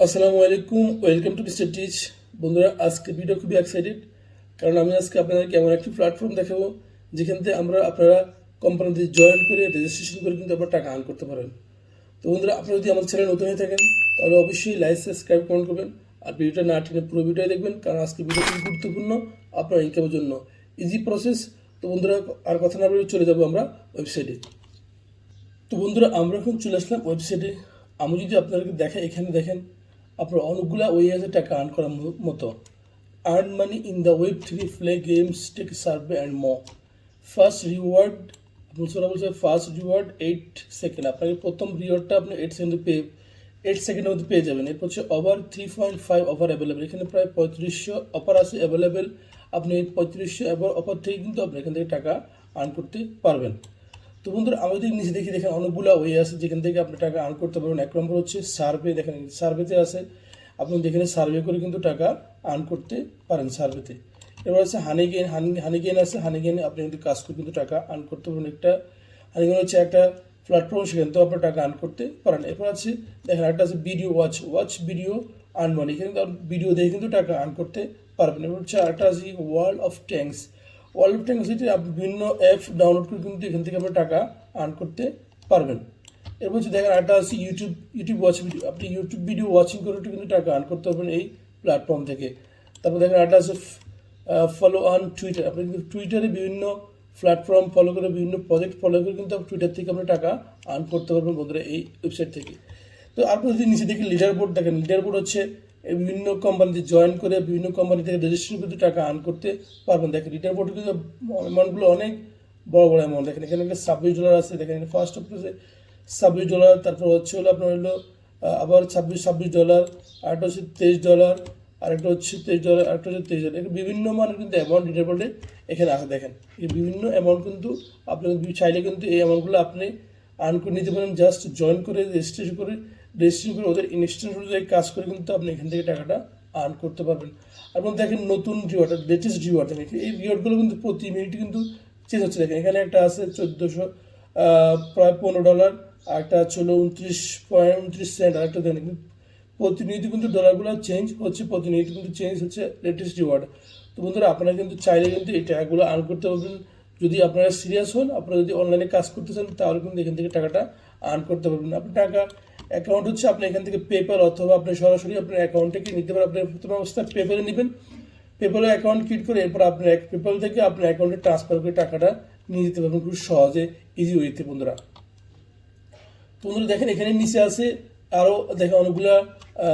আসসালামু আলাইকুম, welcome to mister teach. বন্ধুরা, আজকে ভিডিও খুবই এক্সাইটেড, কারণ আমি আজকে আপনাদেরকে এমন একটি প্ল্যাটফর্ম দেখাবো যেখান থেকে আপনারা কোম্পানিতে জয়েন করে রেজিস্ট্রেশন করে কিন্তু আপনারা টাকা আর্ন করতে পারেন। তো বন্ধুরা, আপনারা যদি আমার চ্যানেল নতুন হয়ে থাকেন তাহলে অবশ্যই লাইক, সাবস্ক্রাইব, কমেন্ট করবেন। আর ভিডিওটা না টেনে পুরো ভিডিও দেখবেন, কারণ আজকে ভিডিও খুব গুরুত্বপূর্ণ আপনার ইনকামের জন্য। Easy process. তো বন্ধুরা, আর কথা না বলে চলে যাবো আমরা ওয়েবসাইটে। তো বন্ধুরা, আমরা এখন চলে আসলাম ওয়েবসাইটে। আমি যদি আপনাদেরকে দেখাই, এখানে দেখেন আপনার অনেকগুলা ওয়ে আছে টাকা আর্ন করার মতো। Earn money in the web three, play games, take survey and more. First reward, বলছে ফার্স্ট রিওয়ার্ড 8 সেকেন্ড। আপনাকে প্রথম রিওয়ার্ডটা আপনি 8 সেকেন্ডের মধ্যে পেয়ে যাবেন। এরপর হচ্ছে ওভার 3.5 অফার অ্যাভেলেবেল। এখানে প্রায় 3500 অফার আছে অ্যাভেলেবেল। আপনি এই 3500 অফার থেকে কিন্তু আপনি এখান থেকে টাকা আর্ন করতে পারবেন। তো বন্ধুরা, আমাদের নিচে দেখেন অনেকগুলো ওয়ে আছে যেখান থেকে আপনি টাকা আর্ন করতে পারবেন। এক নম্বর হচ্ছে সার্ভে। দেখেন সার্ভেতে আছে, আপনি যেখানে সার্ভে করে কিন্তু টাকা আর্ন করতে পারেন সার্ভেতে। এবার আছে হানিগেন আছে। হানিগেনে আপনি কিন্তু কাজ করে কিন্তু টাকা আর্ন করতে পারবেন। হানিগেন হচ্ছে একটা প্ল্যাটফর্ম, সেখান থেকেও আপনি টাকা আর্ন করতে পারেন। এরপর আছে দেখেন একটা আছে video watch video earn money. এখানে ভিডিও দেখে কিন্তু টাকা আর্ন করতে পারবেন। এবার হচ্ছে আরেকটা আছে world of tanks. World of tanks হচ্ছে আপনি বিভিন্ন অ্যাপ ডাউনলোড করে কিন্তু এখান থেকে আপনি টাকা আর্ন করতে পারবেন। এরপর হচ্ছে দেখেন আরেকটা আছে ইউটিউব ওয়াচ ভিডিও। আপনি ইউটিউব ভিডিও ওয়াচিং করে কিন্তু টাকা আর্ন করতে পারবেন এই প্ল্যাটফর্ম থেকে। তারপর দেখেন আরেকটা আছে ফলো অন টুইটার। আপনি কিন্তু টুইটারে বিভিন্ন প্ল্যাটফর্ম ফলো করে, বিভিন্ন প্রজেক্ট ফলো করে কিন্তু টুইটার থেকে আপনি টাকা আর্ন করতে পারবেন বন্ধুরা এই ওয়েবসাইট থেকে। তো আপনি যদি নিচে দেখি লিডার বোর্ড দেখেন, লিডার বোর্ড হচ্ছে বিভিন্ন কোম্পানিতে জয়েন করে বিভিন্ন কোম্পানি থেকে রেজিস্ট্রেশন করতে টাকা আর্ন করতে পারবেন। দেখেন লিডার বোর্ডে কিন্তু অ্যামাউন্টগুলো অনেক বড় বড় অ্যামাউন্ট। দেখেন এখানে একটা $26 আছে। দেখেন এখানে ফার্স্ট অফিসে $26, তারপর হলো আপনার আবার $26, আরেকটা হচ্ছে $23, আরেকটা হচ্ছে $23, আরেকটা হচ্ছে $23। এখানে বিভিন্ন মানের কিন্তু অ্যামাউন্ট লিডার বোর্ডে এখানে আছে। দেখেন এই বিভিন্ন অ্যামাউন্ট কিন্তু আপনি চাইলে কিন্তু এই অ্যামাউন্টগুলো আপনি আর্ন করে নিতে পারেন। জাস্ট জয়েন করে রেজিস্ট্রেশন করে ওদের ইনস্ট্যান্ট অনুযায়ী কাজ করে কিন্তু আপনি এখান থেকে টাকাটা আর্ন করতে পারবেন। এবং দেখেন নতুন রিওয়ার্ড, লেটেস্ট রিওয়ার্ড। দেখেন এই রিওয়ার্ডগুলো কিন্তু প্রতি মিনিটে কিন্তু চেঞ্জ হচ্ছে। দেখেন এখানে একটা আছে 1400, প্রায় $15, আর একটা হচ্ছে 29.29 আর একটা দেখেন প্রতিনিয়ত কিন্তু ডলারগুলো চেঞ্জ হচ্ছে, প্রতিনিয়ত কিন্তু চেঞ্জ হচ্ছে লেটেস্ট রিওয়ার্ড। তো বন্ধুরা, আপনারা কিন্তু চাইলে কিন্তু এই টাকাগুলো আর্ন করতে পারবেন। যদি আপনারা সিরিয়াস হন, আপনারা যদি অনলাইনে কাজ করতে চান, তাহলে কিন্তু এখান থেকে টাকাটা আর্ন করতে পারবেন। আপনি টাকা অ্যাকাউন্ট হচ্ছে আপনি এখান থেকে পেপ্যাল অথবা আপনি সরাসরি আপনার অ্যাকাউন্ট থেকে নিতে পারেন। আপনি প্রথম অবস্থায় পেপ্যালে নেবেন, পেপ্যালে অ্যাকাউন্ট ক্রিয়েট করে এরপর আপনার পেপ্যাল থেকে আপনার অ্যাকাউন্টে ট্রান্সফার করে টাকাটা নিয়ে যেতে পারবেন খুব সহজে, ইজি ওয়েতে বন্ধুরা। বন্ধুরা দেখেন এখানে নিচে আছে আরও দেখেন অনেকগুলো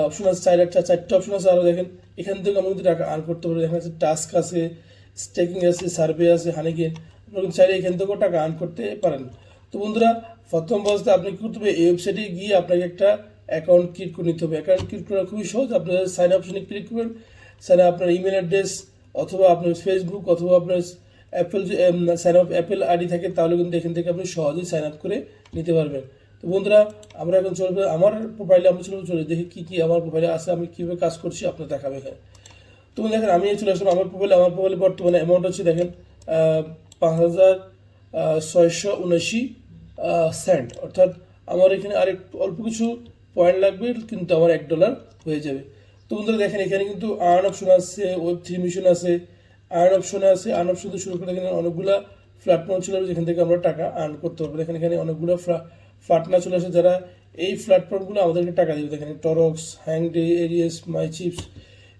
অপশন আছে, চারটে অপশন আছে আরও। দেখেন এখান থেকে আমরা কিন্তু টাকা আর্ন করতে পারবো। দেখেন আছে টাস্ক আছে, স্টেকিং আছে, সার্ভে আছে, হানিগেন। আপনারা কিন্তু চাইলে এখান থেকেও টাকা আর্ন করতে পারেন। তো বন্ধুরা, প্রথম অবস্থায় আপনি কী করতে হবে, এই ওয়েবসাইটে গিয়ে আপনাকে একটা অ্যাকাউন্ট ক্রিয়েট করে নিতে হবে। অ্যাকাউন্ট ক্রিয়েট করা খুবই সহজ। আপনারা সাইন অপশনে ক্লিক করবেন। সাইন আপনার ইমেল অ্যাড্রেস অথবা আপনার ফেসবুক অথবা আপনার Apple sign up Apple ID থাকে, তাহলে কিন্তু এখান থেকে আপনি সহজেই সাইন আপ করে নিতে পারবেন। তো বন্ধুরা, আমরা এখন চলবে আমার প্রোফাইলে। আমরা চলে দেখি কী আমার প্রোফাইলে আছে, আমি কীভাবে কাজ করছি আপনার দেখাবে এখানে। তো দেখেন আমি চলে আসলাম আমার প্রোফাইলে বর্তমানে অ্যামাউন্ট হচ্ছে দেখেন 5,679 সেন্ট। অর্থাৎ আমার এখানে আরেক অল্প কিছু পয়েন্ট লাগবে, কিন্তু আমার $1 হয়ে যাবে। তো বন্ধুরা দেখেন এখানে কিন্তু আর্ন অপশন আছে, ওয়েব থ্রি মিশন আছে, আর্ন অপশনে আছে। আর্ন অপশন থেকে শুরু করে দেখেন অনেকগুলো প্ল্যাটফর্ম চলে আসবে যেখান থেকে আমরা টাকা আর্ন করতে পারবো। দেখেন এখানে অনেকগুলো পার্টনার চলে আসে যারা এই প্ল্যাটফর্মগুলো আমাদেরকে টাকা দেবে। দেখেন টরক্স, হ্যাংডে, এরিয়াস, মাই চিপস,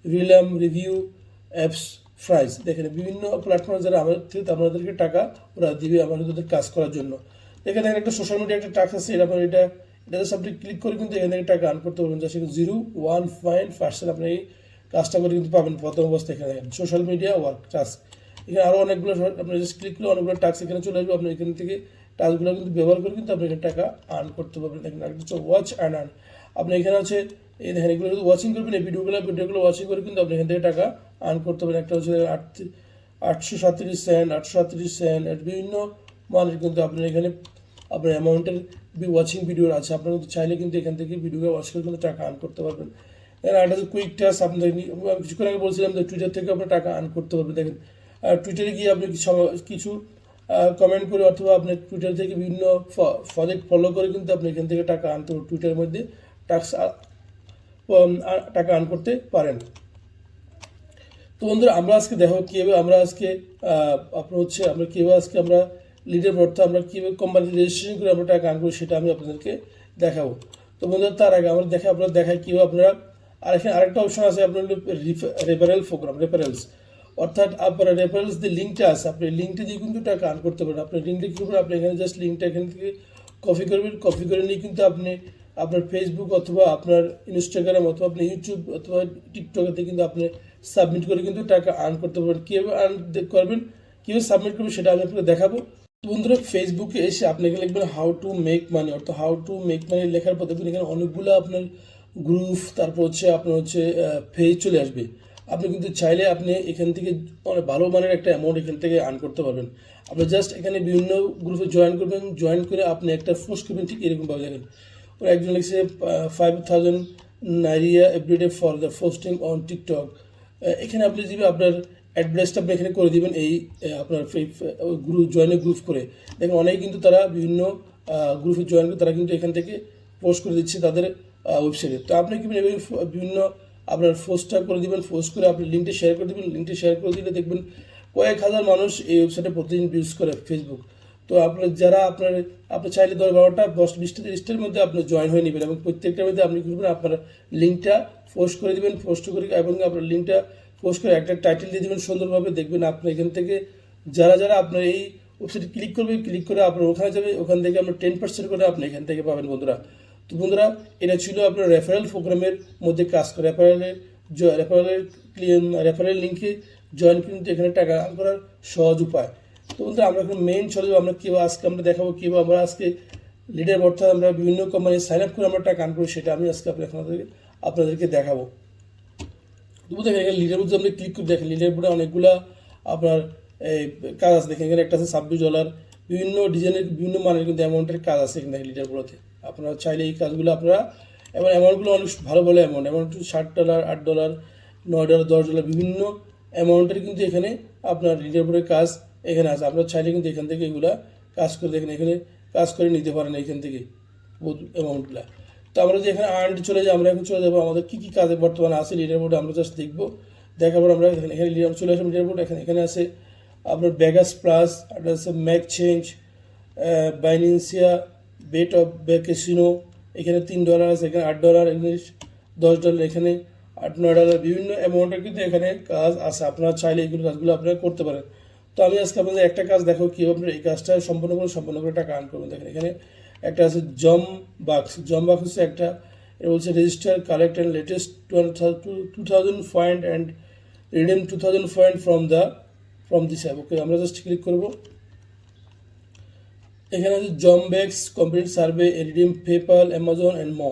রিলাম, রিভিউ, অ্যাপস, ফ্রাইজ। দেখেন বিভিন্ন প্ল্যাটফর্মে যারা আমাদেরকে টাকা ওরা দিবে আমাদের কাজ করার জন্য। এখানে দেখেন একটা সোশ্যাল মিডিয়া একটা টাস্ক আছে। এটা জাস্ট আপনি ক্লিক করে কিন্তু এখান থেকে টাকা আর্ন করতে পারবেন। জাস্ট 0.1% আপনি এই কাজটা করে কিন্তু পাবেন প্রথম অবস্থায়। এখানে দেখেন সোশ্যাল মিডিয়া ওয়ার্ক টাস্ক। এখানে আরও অনেকগুলো আপনি জাস্ট ক্লিক করলে অনেকগুলো টাস্ক এখানে চলে আসবে। আপনি এখান থেকে টাস্কগুলো কিন্তু ব্যবহার করে কিন্তু আপনি এখানে টাকা আর্ন করতে পারবেন। দেখেন একটা হচ্ছে ওয়াচ অ্যান্ড আর্ন। আপনি এখানে আছে এই দেখেন এগুলো যদি ওয়াচিং করবেন, এই ভিডিওগুলো ওয়াচিং করে কিন্তু আপনি এখান থেকে টাকা আর্ন করতে পারেন। একটা হচ্ছে 837 সেন্ট, 837 বিভিন্ন মানের কিন্তু আপনার এখানে আপনার অ্যামাউন্টের ওয়াচিং ভিডিও আছে। আপনারা কিন্তু চাইলে কিন্তু এখান থেকে ভিডিওকে ওয়াচ করে কিন্তু টাকা আর্ন করতে পারবেন। আর একটা হচ্ছে কুইক টাস্ক। আপনাদের কিছুক্ষণ আগে বলছিলাম যে টুইটার থেকে আপনার টাকা আর্ন করতে পারবেন। দেখেন টুইটারে গিয়ে আপনি কিছু কমেন্ট করে অথবা আপনার টুইটার থেকে বিভিন্ন প্রজেক্ট ফলো করে কিন্তু আপনি এখান থেকে টাকা আনতে পারবেন। টুইটারের মধ্যে টাস্ক টাকা আর্ন করতে পারেন। তো বন্ধুরা আমরা আজকে দেখো কীভাবে আমরা আজকে আপনার হচ্ছে আমরা কীভাবে আজকে আমরা লিডার বোর্ড আমরা কীভাবে কোম্পানিতে রেজিস্ট্রেশন করে আমরা টাকা আর্ন করি সেটা আমি আপনাদেরকে দেখাবো। তো বন্ধুরা তার আগে আমরা দেখাই কীভাবে আপনারা আর এখানে আরেকটা অপশন আছে আপনার রেফারেল প্রোগ্রাম, রেফারেলস, অর্থাৎ আপনার রেফারেলস যে লিঙ্কটা আছে আপনি লিঙ্কটা দিয়ে কিন্তু টাকা আর্ন করতে পারেন। আপনার লিঙ্কটা কী করবেন, আপনি এখানে জাস্ট লিঙ্কটা এখান থেকে কপি করবেন, কপি করে নিয়ে কিন্তু আপনি আপনার ফেসবুক অথবা আপনার ইনস্টাগ্রাম অথবা আপনি ইউটিউব অথবা টিকটকেতে কিন্তু আপনি সাবমিট করে কিন্তু টাকা আর্ন করতে পারবেন। কীভাবে আর্ন করবেন, কীভাবে সাবমিট করবেন সেটা আমি আপনাকে দেখাবো। বন্ধুরা ফেসবুকে এসে আপনি এখানে লিখবেন হাউ টু মেক মানি, অর্থাৎ হাউ টু মেক মানি লেখার পর দেখবেন এখানে অনেকগুলো আপনার গ্রুপ তারপর হচ্ছে আপনার হচ্ছে পেজ চলে আসবে। আপনি কিন্তু চাইলে আপনি এখান থেকে অনেক ভালো মানের একটা অ্যামাউন্ট এখান থেকে আর্ন করতে পারবেন। আপনি জাস্ট এখানে বিভিন্ন গ্রুপে জয়েন করবেন, জয়েন করে আপনি একটা পোস্ট করবেন ঠিক এরকমভাবে দেখেন ওরা একজন লিখছে 5,000 naira everyday for the posting on TikTok. এখানে আপনি যদি আপনার অ্যাড্রেসটা আপনি এখানে করে দিবেন এই আপনার গ্রুপ গ্রুপ করে দেখেন অনেকে কিন্তু তারা বিভিন্ন গ্রুপে জয়েন করে তারা কিন্তু এখান থেকে পোস্ট করে দিচ্ছে তাদের ওয়েবসাইটে। তো আপনি কি বিভিন্ন আপনার পোস্টটা করে দিবেন, পোস্ট করে আপনি লিঙ্কটা শেয়ার করে দেবেন, লিঙ্কটা শেয়ার করে দিলে দেখবেন কয়েক হাজার মানুষ এই ওয়েবসাইটে প্রতিদিন ইউজ করে ফেসবুক। তো আপনার যারা আপনি চাইলে 10-12টা 10-20টা 30টার মধ্যে আপনি জয়েন হয়ে নেবেন এবং প্রত্যেকটার মধ্যে আপনি করবেন আপনার লিঙ্কটা পোস্ট করে দেবেন, পোস্ট করে এবং আপনার লিঙ্কটা পোস্ট করে একটা টাইটেল দিয়ে দেবেন সুন্দরভাবে। দেখবেন আপনি এখান থেকে যারা আপনার এই ওয়েবসাইটে ক্লিক করবে, ক্লিক করে আপনার ওখানে যাবে, ওখান থেকে আপনার 10% করে আপনি এখান থেকে পাবেন বন্ধুরা। তো বন্ধুরা এটা ছিল আপনার রেফারেল প্রোগ্রামের মধ্যে কাজ করে রেফারেল লিঙ্কে জয়েন কিন্তু এখানে টাকা আর্ন করার সহজ উপায়। তো বন্ধুরা আমরা এখন মেইন চলে যাবো, আমরা কীভাবে আজকে আমরা দেখাবো কীভাবে আমরা আজকে লিডার বোর্ডটা আমরা বিভিন্ন কোম্পানি সাইন আপ করে আমরা টাকা আর্ন করি সেটা আমি আজকে আপনাদেরকে দেখাবো। তো দেখেন এখানে লিডার বোর্ডে আপনি ক্লিক করে দেখেন লিডার বোর্ডে অনেকগুলো আপনার এই কাজ আছে। দেখেন এখানে একটা আছে $26, বিভিন্ন ডিজাইনের বিভিন্ন মানের কিন্তু অ্যামাউন্টের কাজ আছে এখানে লিডার বোর্ডে। আপনারা চাইলে এই কাজগুলো আপনারা এবং অ্যামাউন্টগুলো অনেক ভালো ভালো অ্যামাউন্ট $60, $8, $9, $10 বিভিন্ন অ্যামাউন্টের কিন্তু এখানে আপনার লিডার বোর্ডের কাজ এখানে আছে। আপনারা চাইলে কিন্তু এখান থেকে এগুলা কাজ করে দেখেন এখানে কাজ করে নিতে পারেন এখান থেকে অ্যামাউন্টগুলো। তো আমরা যদি এখানে আর্ন চলে যাই, আমরা এখন চলে যাবো আমাদের কী কী কাজে বর্তমানে আছে লিডার বোর্ডে আমরা জাস্ট দেখবো। দেখার পর আমরা এখানে লিডার চলে আসলাম লিডার বোর্ড। এখানে আছে আপনার বেগাস প্লাস, আর আছে ম্যাক চেঞ্জ, বাইনেন্সিয়া, বেট অফ ক্যাসিনো, এখানে $3 আছে, এখানে $8, এখানে $10, এখানে $8-9 বিভিন্ন অ্যামাউন্টের কিন্তু এখানে কাজ আছে। আপনারা চাইলে এইগুলো কাজগুলো আপনারা করতে পারেন। তো আমি আজকে আপনাদের একটা কাজ দেখো কীভাবে আপনারা এই কাজটা সম্পন্ন করে টাকা আর্ন করবেন। দেখেন এখানে একটা আছে জম বাক্স হচ্ছে একটা, এটা বলছে register collect and latest 2000 point and redeem 2000 point from this app. Okay আমরা জাস্ট ক্লিক করবো। এখানে আছে জমব্যাক্স complete survey, redeem PayPal, Amazon and more.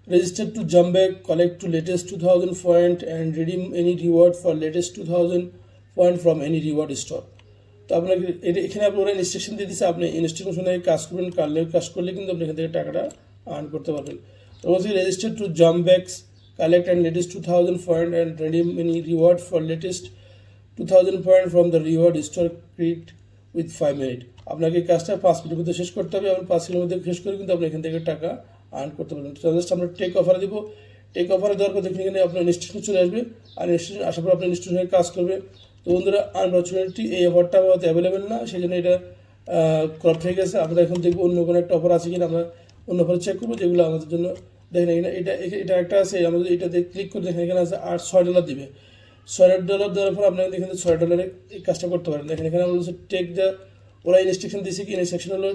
Register to জমব্যাক, collect to latest 2000 point and redeem any reward for latest 2000 point from any reward store. তো আপনাকে এখানে আপনি ওরা ইনস্ট্রাকশন দিয়ে দিচ্ছে, আপনি ইনস্ট্রাকশনে কাজ করবেন, কাজ করলে কিন্তু আপনি এখান থেকে টাকাটা আর্ন করতে পারবেন। তো বলছি রেজিস্টার টু জমব্যাক্স, collect and latest 2000 point and redeem any reward for latest 2000 point from the reward store create with 5 minute. আপনাকে এই কাজটা 5 মিনিটের মধ্যে শেষ করতে হবে এবং 5 মিনিটের মধ্যে শেষ করে কিন্তু আপনি এখান থেকে টাকা আর্ন করতে পারবেন। তো জাস্ট আমরা টেক অফারে দিব, টেক অফারে দেওয়ার পর দেখুন এখানে আপনার ইনস্টিটিউশন চলে আসবে, আর ইনস্টিটিউশন আসার পর আপনার ইনস্টিটিউশনে কাজ করবে। তো বন্ধুরা আনফর্চুনেটলি এই অফারটা আমাদের অ্যাভেলেবেল না, সেই জন্য এটা ক্রপ হয়ে গেছে। আমরা এখন দেখবো অন্য কোনো একটা অফার আছে কিনা, আমরা অন্য অফারে চেক করবো যেগুলো আমাদের জন্য। দেখেন এখানে এটা একটা আছে, আমাদের এটাতে ক্লিক করে দেখেন এখানে আছে $6 দিবে। $6 দেওয়ার পর আপনাকে এখানে $6 এই কাজটা করতে পারেন। দেখেন এখানে আমরা বলছি টেক দ্য, ওরা ইনস্ট্রাকশন দিয়েছে কি ইনস্ট্রাকশন হলো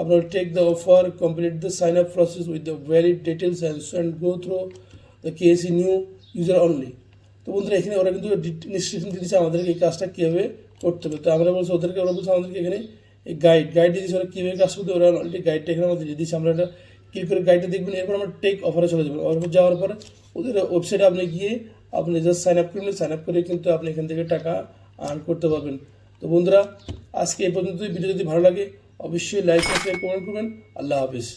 আপনার take the offer, complete the sign up process with the valid details and go through the KYC new user only. তো বন্ধুরা এখানে ওরা কিন্তু ইনস্ট্রাকশন দিয়েছে আমাদেরকে এই কাজটা কীভাবে করতে হবে। তো আমরা বলছি ওরা বলছে আমাদেরকে এখানে এই গাইড দিয়ে দিয়েছে, ওরা কীভাবে কাজ করতে ওরা অলরেডি গাইডটা এখানে আমাদের দিয়ে দিয়েছে। আমরা এটা ক্লিক করে গাইডটা দেখবেন, এরপর আমরা টেক অফারে চলে যাবেন। অফারে যাওয়ার পরে ওদের ওয়েবসাইটে আপনি গিয়ে আপনি জাস্ট সাইন আপ করবেন, সাইন আপ করে কিন্তু আপনি এখান থেকে টাকা আর্ন করতে পারবেন। তো বন্ধুরা আজকে এই পর্যন্তই। ভিডিও যদি ভালো লাগে অবশ্যই লাইক শেয়ার কমেন্ট করবেন। আল্লাহ হাফিজ।